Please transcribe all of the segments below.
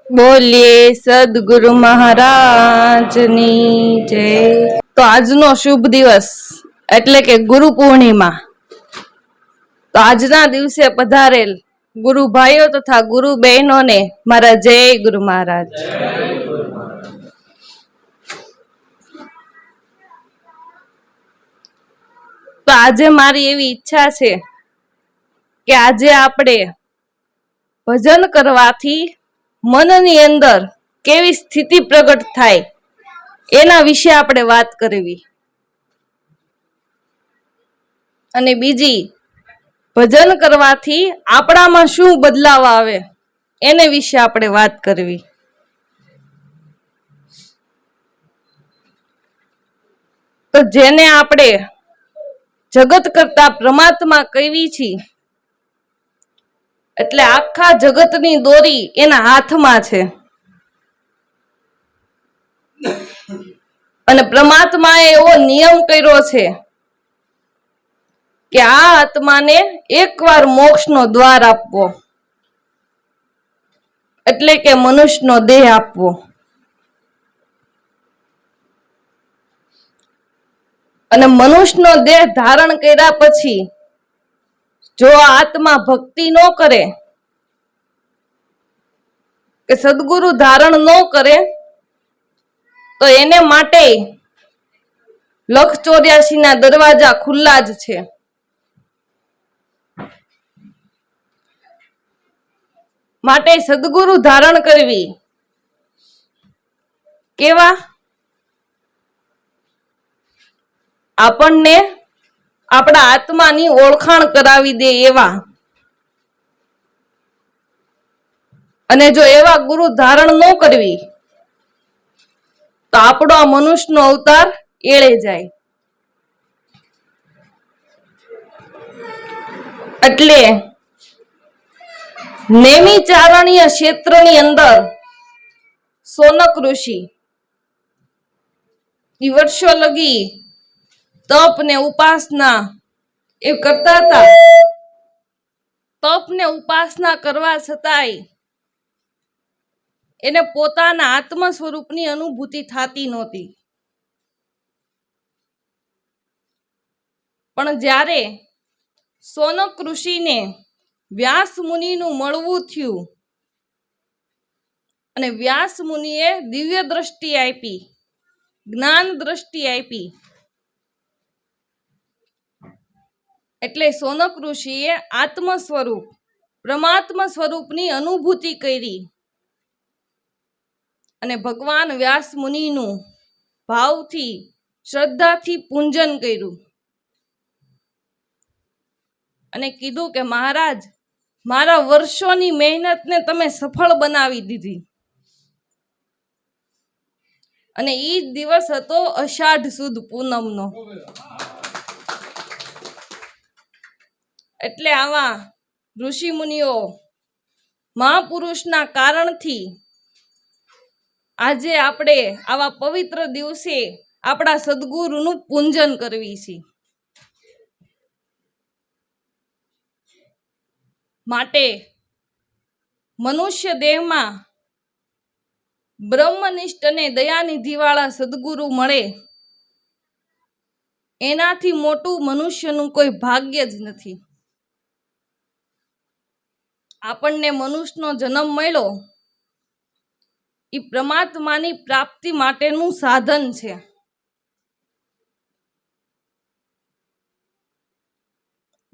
બોલીએ સદગુરુ મહારાજની જય। તો આજનો શુભ દિવસ એટલે કે ગુરુ પૂર્ણિમા। તો આજના દિવસે પધારેલ ગુરુ ભાઈઓ તથા ગુરુ બહેનોને મારા જય ગુરુ મહારાજ। તો આજે મારી એવી ઈચ્છા છે કે આજે આપણે ભજન કરવાથી મનની અંદર કેવી સ્થિતિ પ્રગટ થાય એના વિશે આપણે વાત કરવી। અને બીજી, ભજન કરવાથી આપણામાં શું બદલાવ આવે એને વિશે આપણે વાત કરવી। તો જેને આપણે જગત કરતા પરમાત્મા કહીએ છીએ, એટલે આખા જગતની દોરી એના હાથમાં છે। અને પરમાત્માએ એવો નિયમ કર્યો છે કે આ આત્માને એકવાર મોક્ષનો દ્વાર આપવો, એટલે કે મનુષ્યનો દેહ આપવો। અને મનુષ્યનો દેહ ધારણ કર્યા પછી જો આત્મા ભક્તિ ન કરે કે સદગુરુ ધારણ ન કરે તો એને માટે 184 દરવાજા ખુલ્લા જ છે। માટે સદગુરુ ધારણ કરવી કેવા? આપણને આપણા આત્માની ઓળખાણ કરાવી દે એવા। અને જો એવા ગુરુ ધારણ ન કરવી તો આપણો આ મનુષ્યનો અવતાર એળે જાય। એટલે નેમિચારણ્ય ક્ષેત્રની અંદર સોનક ઋષિ વર્ષો લગી તપ ને ઉપાસના એ કરતા હતા। તપ ને ઉપાસના કરવા છતાંય એને પોતાના આત્મ સ્વરૂપની અનુભૂતિ થતી નહોતી। પણ જ્યારે સોનક ઋષિને વ્યાસ મુનિનું મળવું થયું અને વ્યાસ મુનિએ દિવ્ય દ્રષ્ટિ આપી, જ્ઞાન દ્રષ્ટિ આપી, એટલે સોનક ઋષિએ આત્મ સ્વરૂપ પરમાત્મા સ્વરૂપની અનુભૂતિ કરી અને ભગવાન વ્યાસ મુનિનું ભાવથી શ્રદ્ધાથી પૂજન કર્યું અને કીધું કે મહારાજ, મારા વર્ષોની મહેનતને તમે સફળ બનાવી દીધી। અને એ જ દિવસ હતો અષાઢ સુદ પૂનમનો। એટલે આવા ઋષિ મુનિઓ મહાપુરુષના કારણથી આજે આપણે આવા પવિત્ર દિવસે આપણા સદગુરુનું પૂજન કરવી છે। માટે મનુષ્ય દેહમાં બ્રહ્મનિષ્ઠ અને દયાનિધિવાળા સદગુરુ મળે એનાથી મોટું મનુષ્યનું કોઈ ભાગ્ય જ નથી। આપણને મનુષ્યનો જન્મ મળ્યો એ પરમાત્માની પ્રાપ્તિ માટેનું સાધન છે।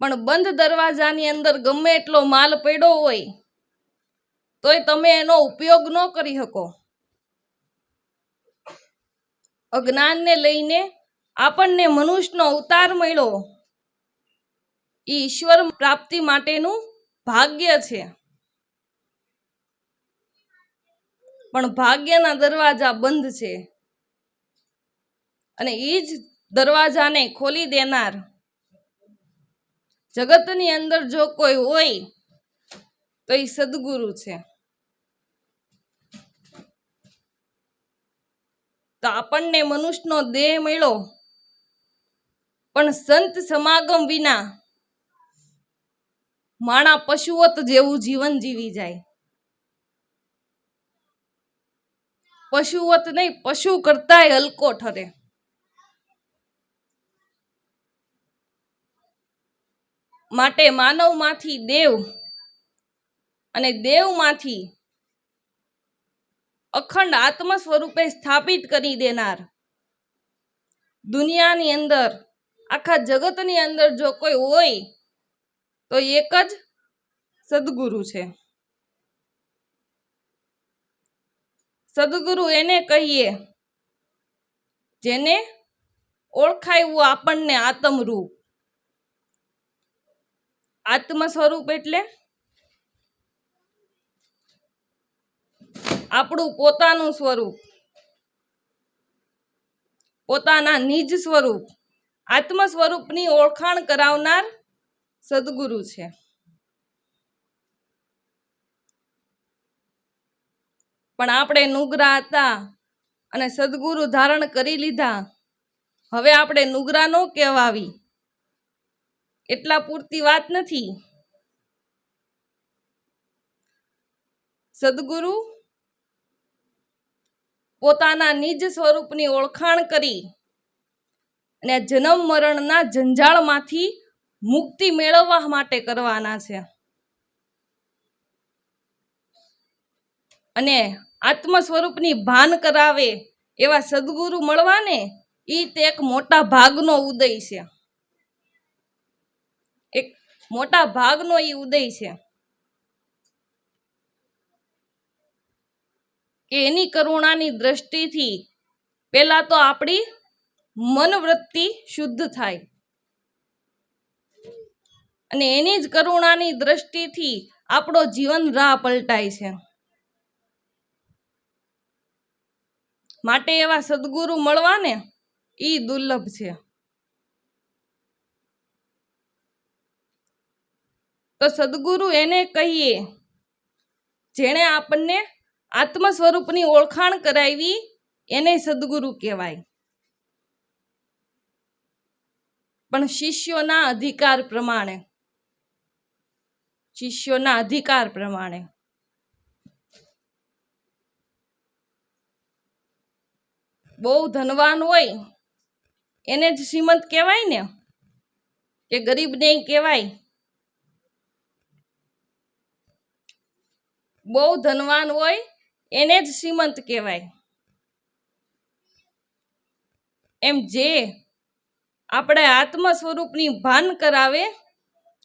પણ બંધ દરવાજાની અંદર ગમે એટલો માલ પડ્યો હોય તોય તમે એનો ઉપયોગ ન કરી શકો। અજ્ઞાનને લઈને આપણને મનુષ્યનો અવતાર મળ્યો એ ઈશ્વર પ્રાપ્તિ માટેનું ભાગ્ય છે। પણ ભાગ્યના દરવાજા બંધ છે અને એ જ દરવાજાને ખોલી દેનાર જગતની અંદર જો કોઈ હોય તો એ સદગુરુ છે। તો આપણને મનુષ્યનો દેહ મળ્યો પણ સંત સમાગમ વિના માણા પશુવત જેવું જીવન જીવી જાય। પશુવત નહીં, પશુ કરતાય હલકો ઠરે. માટે માનવમાંથી દેવ અને દેવમાંથી અખંડ આત્મ સ્વરૂપે સ્થાપિત કરી દેનાર, દુનિયાની અંદર, આખા જગતની અંદર જો કોઈ હોય તો એક જ સદગુરુ છે. સદગુરુ એને કહીએ જેને ઓળખાયું આપણને આત્મરૂપ. આત્મ સ્વરૂપ એટલે આપણું પોતાનું સ્વરૂપ, પોતાના નિજ સ્વરૂપ, આત્મ સ્વરૂપની ઓળખાણ કરાવનાર સદગુરુ છે. પણ આપણે નુગરા હતા અને સદગુરુ ધારણ કરી લીધા. હવે આપણે નુગરા નો કહેવાવી એટલા પૂરતી વાત નથી. સદગુરુ પોતાના નિજ સ્વરૂપની ઓળખાણ કરી અને જન્મ મરણના જંજાળમાંથી મુક્તિ મેળવવા માટે કરવાના છે. અને આત્મ સ્વરૂપની ભાન કરાવે એવા સદગુરુ મળવાને ઈ તે એક મોટા ભાગનો ઉદય છે. એક મોટા ભાગનો ઈ ઉદય છે કે એની કરુણાની દ્રષ્ટિથી પેલા તો આપણી મનવૃત્તિ શુદ્ધ થાય અને એની જ કરુણાની દ્રષ્ટિથી આપણો જીવન રાહ પલટાય છે. માટે એવા સદગુરુ મળવાને ઈ દુર્લભ છે. તો સદગુરુ એને કહીએ જેણે આપણને આત્મ સ્વરૂપની ઓળખાણ કરાવી, એને સદગુરુ કહેવાય. પણ શિષ્યોના અધિકાર પ્રમાણે, શિષ્યોના અધિકાર પ્રમાણે. બહુ ધનવાન હોય એને જ શ્રીમંત કહેવાય ને, કે ગરીબ ને કહેવાય? બહુ ધનવાન હોય એને જ શ્રીમંત કહેવાય. એમ જે આપણે આત્મ સ્વરૂપની ભાન કરાવે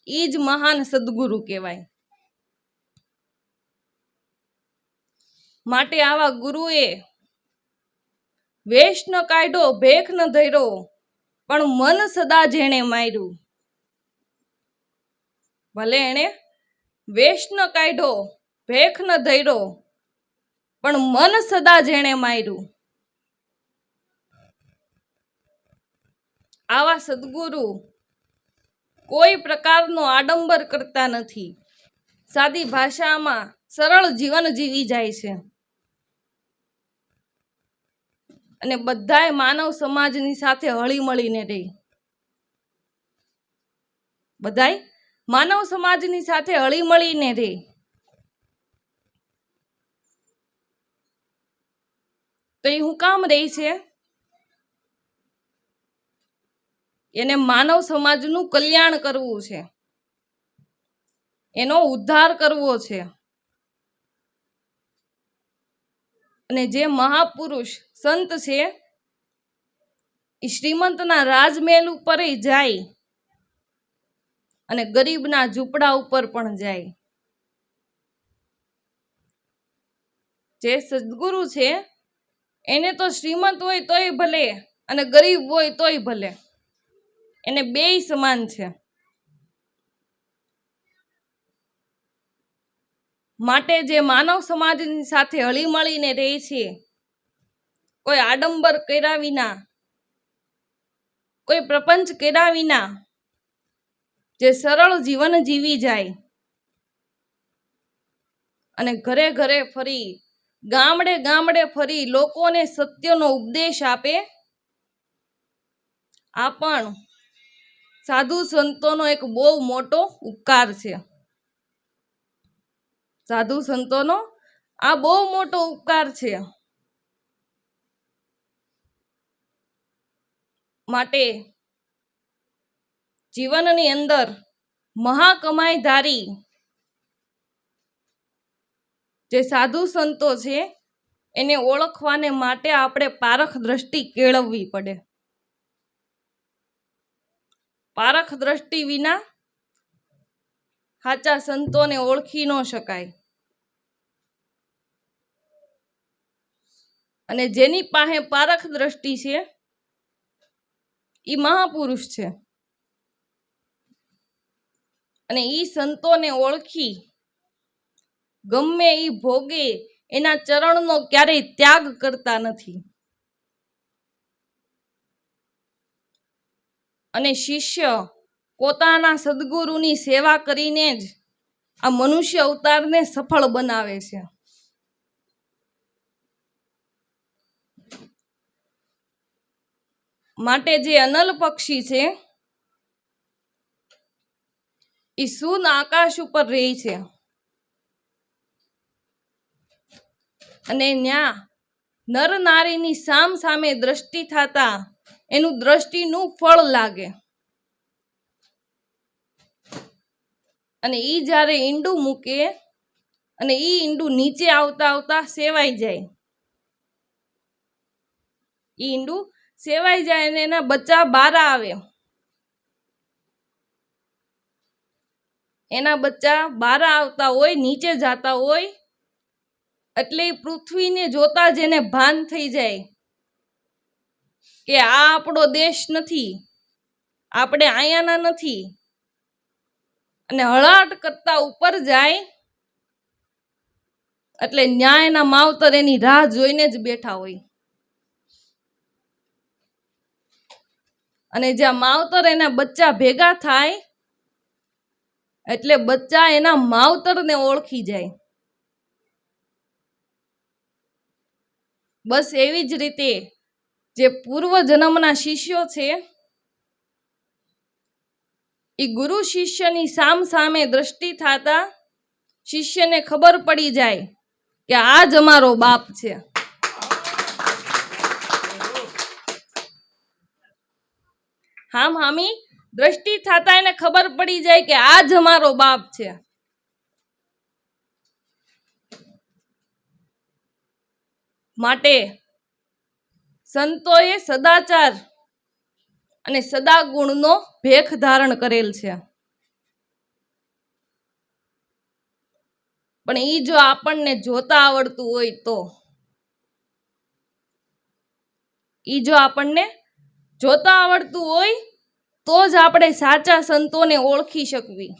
ઈ જ મહાન સદગુરુ કહેવાય. માટે આવા ગુરુએ વેશ ન કાઢ્યો, ભેખ ન ધર્યો, પણ મન સદા જેણે માર્યું. ભલે એને વેશ ન કાઢ્યો, ભેખ ન ધર્યો, પણ મન સદા જેણે માર્યું. આવા સદગુરુ કોઈ પ્રકારનો આડંબર કરતા નથી. સાદી ભાષામાં સરળ જીવન જીવી જાય છે અને બધાય માનવ સમાજની સાથે હળી મળીને રહે. બધાય માનવ સમાજની સાથે હળી મળીને રહે. તો એ હું કામ રહી છે? એને માનવ સમાજનું કલ્યાણ કરવું છે, એનો ઉદ્ધાર કરવો છે. અને જે મહાપુરુષ સંત છે એ શ્રીમંતના રાજમહેલ ઉપર જાય અને ગરીબના ઝૂંપડા ઉપર પણ જાય. જે સદગુરુ છે એને તો શ્રીમંત હોય તોય ભલે અને ગરીબ હોય તોય ભલે, એને બેય સમાન છે. માટે જે માનવ સમાજની સાથે હળી મળીને રહે છે, કોઈ આડંબર કર્યા વિના, કોઈ પ્રપંચ કર્યા વિના, જે સરળ જીવન જીવી જાય અને ઘરે ઘરે ફરી, ગામડે ગામડે ફરી લોકોને સત્યનો ઉપદેશ આપે, આ પણ સાધુ સંતોનો એક બહુ મોટો ઉપકાર છે. સાધુ સંતોનો આ બહુ મોટો ઉપકાર છે. માટે જીવનની અંદર મહાકમાઈધારી જે સાધુ સંતો છે એને ઓળખવાને માટે આપણે પારખ દ્રષ્ટિ કેળવવી પડે. પારખ દ્રષ્ટિ વિના સાચા સંતોને ઓળખી ન શકાય. અને જેની પાસે પારખ દ્રષ્ટિ છે એ મહાપુરુષ છે. અને એ સંતોને ઓળખી ગમે એ ભોગે એના ચરણનો ક્યારેય ત્યાગ કરતા નથી. અને શિષ્ય પોતાના સદગુરુની સેવા કરીને જ આ મનુષ્ય અવતારને સફળ બનાવે છે. માટે જે અનલ પક્ષી છે એ સૂન આકાશ ઉપર રહે છે અને ન્યા નર નારીની સામ સામે દ્રષ્ટિ થતા એનું દ્રષ્ટિનું ફળ લાગે. અને ઈ જ્યારે ઈંડું મૂકે અને ઈ ઈંડું નીચે આવતા આવતા સેવાઈ જાય. ઈ ઈંડું સેવાઈ જાય અને એના બચ્ચા બહાર આવે. એના બચ્ચા બહાર આવતા હોય, નીચે જતા હોય એટલે પૃથ્વીને જોતા જ એને ભાન થઈ જાય કે આ આપણો દેશ નથી, આપણે અહીંયાના નથી. અને હળાટ કરતા ઉપર જાય એટલે ન્યાયના માવતર એની રાહ જોઈને જ બેઠા હોય. અને જ્યાં માવતર એના બચ્ચા ભેગા થાય એટલે બચ્ચા એના માવતરને ઓળખી જાય. બસ એવી જ રીતે જે પૂર્વ જન્મના શિષ્યો છે એ ગુરુ શિષ્યની સામ સામે દ્રષ્ટિ થતા શિષ્યને ખબર પડી જાય કે આ જ અમારો બાપ છે. હામ હામી દ્રષ્ટિ થતા એને ખબર પડી જાય કે આ જ અમારો બાપ છે. માટે સંતોએ સદાચાર અને સદાગુણનો ભેખ ધારણ કરેલ છે. પણ ઈ જો આપણને જોતા આવડતું હોય તો, ઈ જો આપણને જોતા આવડતું હોય તો જ આપણે સાચા સંતોને ઓળખી શકવી.